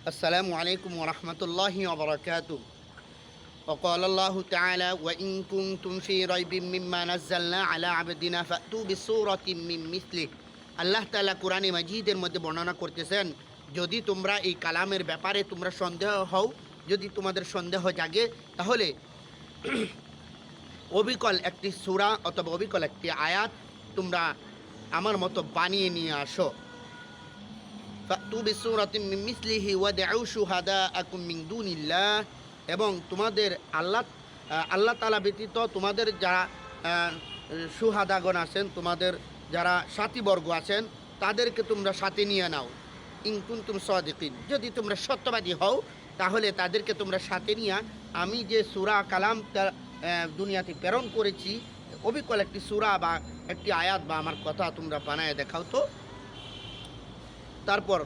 السلام عليكم ورحمة الله وبركاته. وقال الله تعالى: وإن كنتم في ريب مما نزلنا على عبدنا فأتوا بسورة من مثله. আল্লাহ তাআলা কোরআনে মাজিদের মধ্যে বর্ণনা করতেছেন, যদি তোমরা এই কালামের ব্যাপারে তোমরা সন্দেহ হও, যদি তোমাদের সন্দেহ জাগে, তাহলে অবিকল একটি সূরা অথবা অবিকল একটি আয়াত তোমরা আমার মতো বানিয়ে নিয়ে আসো। ফাতু বিসূরাতিন মিন মিসলিহি ওয়াদউ শুহাদাআকুম মিন দুনিল্লাহ। এবং তোমাদের আল্লাহ তাআলা ব্যতীত তোমাদের যারা শুহাদাগণ আছেন, তোমাদের যারা সাথীবর্গ আছেন, তাদেরকে তোমরা সাথে নিয়ে নাও। ইন কুনতুম সাদিকিন, যদি তোমরা সত্যবাদী হও, তাহলে তাদেরকে তোমরা সাথে নিয়ে আমি যে সূরা কালাম দুনিয়াতে প্রেরণ করেছি, অবিকল একটি সূরা বা একটি আয়াত বা আমার কথা তোমরা বানায় দেখাও। তো তারপর